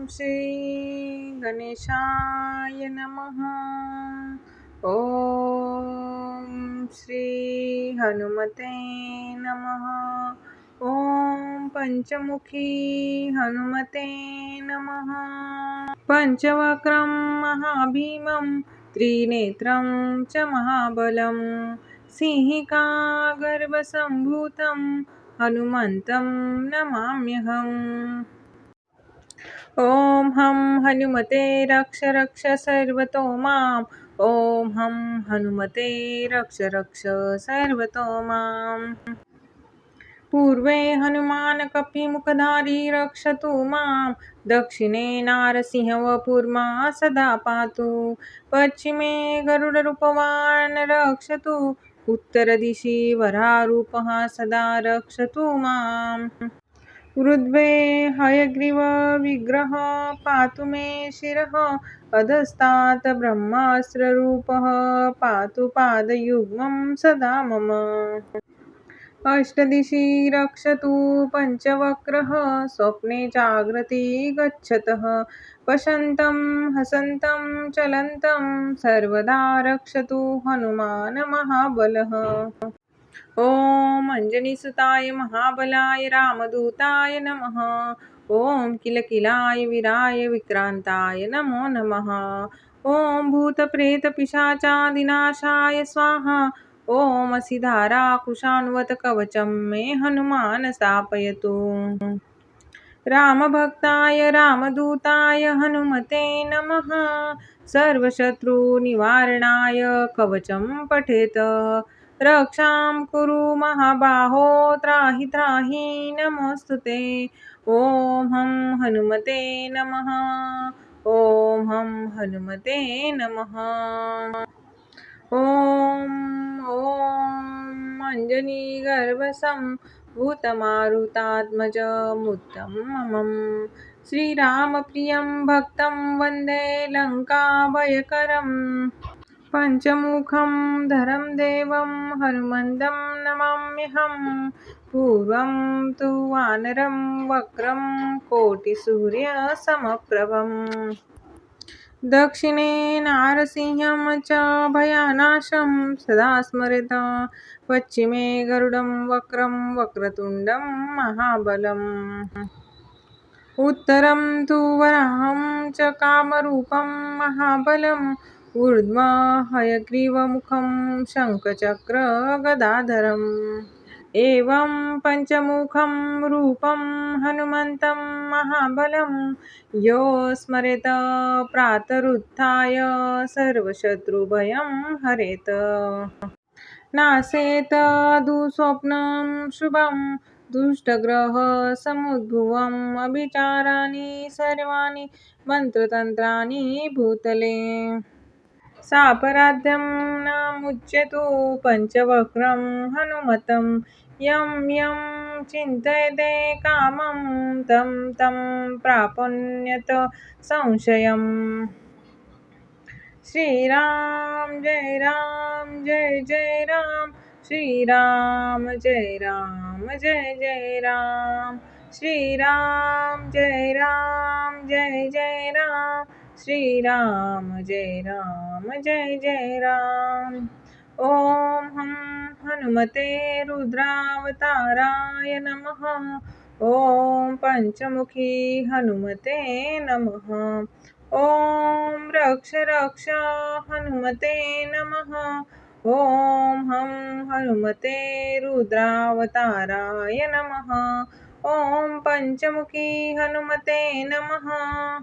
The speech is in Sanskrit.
श्री गणेशाय नमः. ओम श्री हनुमते नमः. ओम पंचमुखी हनुमते नमः. पंचवक्रं महाभीमं त्रिनेत्रं च महाबलं सिंहिका गर्भसम्भूतं हनुमन्तं नमाम्यहम्. ॐ हं हनुमते रक्ष रक्ष सर्वतो माम्. ॐ हं हनुमते रक्ष रक्ष सर्वतो माम्. पूर्वे हनुमान कपिमुखधारी रक्षतु मां. दक्षिणे नारसिंहवपुर्मा सदा पातु. पश्चिमे गरुडरूपवान् रक्षतु. उत्तरदिशि वरारूपः सदा रक्षतु माम्. ऊर्ध्वे हयग्रीव विग्रह पातु मे शिरः. अधस्तात् ब्रह्मास्त्ररूपः पातु पादयुग्मं सदा मम. अष्टदिशि रक्षतु पञ्चवक्रः. स्वप्ने जाग्रति गच्छतः. पश्यन्तं हसन्तं चलन्तं सर्वदा रक्षतु हनुमान् महाबलः. ॐ अञ्जनीसुताय महाबलाय रामदूताय नमः. ॐ किलकिलाय वीराय विक्रान्ताय नमो नमः. ॐ भूतप्रेतपिशाचादिनाशाय स्वाहा. ॐ असिधारा कुशान्वत कवचं मे हनुमान् स्थापयतु. रामभक्ताय रामदूताय हनुमते नमः. सर्वशत्रुनिवारणाय कवचं पठेत्. रक्षां कुरु महाबाहो त्राहि त्राहि नमोस्तुते. ॐ हं हनुमते नमः. ॐ हं हनुमते नमः. ॐ अञ्जनीगर्भसम्भूतमारुतात्मजमुत्तमं श्रीरामप्रियं भक्तं वन्दे लङ्काभयकरम्. पञ्चमुखं धरं देवं हनुमन्तं नमाम्यहम्. पूर्वं तु वानरं वक्रं कोटिसूर्यसमप्रभम्. दक्षिणे नारसिंहं च भयानाशं सदा स्मरेत्. पश्चिमे गरुडं वक्रं वक्रतुण्डं महाबलम्. उत्तरं तु वराहं च कामरूपं महाबलम्. ऊर्ध्व हयग्रीवमुखं शङ्खचक्रगदाधरम्. एवं पञ्चमुखं रूपं हनुमन्तं महाबलं. यो स्मरेत् प्रातरुत्थाय सर्वशत्रुभयं हरेत्. नाशेत् दुःस्वप्नं शुभं दुष्टग्रहसमुद्भवम्. अभिचाराणि सर्वाणि मन्त्रतन्त्राणि भूतले. सापराध्यं न मुच्यतु पञ्चवक्रं हनुमतं. यं यं चिन्तयते कामं तं तं प्राप्नोति संशयम्. श्रीराम जय राम जय जय राम. श्रीराम जय राम जय जय राम. श्रीराम जय राम जय जय राम. श्रीराम जय राम जय जय राम. ॐ हं हनुमते रुद्रावताराय नमः. ॐ पंचमुखी हनुमते नमः. ॐ रक्ष रक्ष हनुमते नमः. ॐ हं हनुमते रुद्रावताराय नमः. ॐ पंचमुखी हनुमते नमः.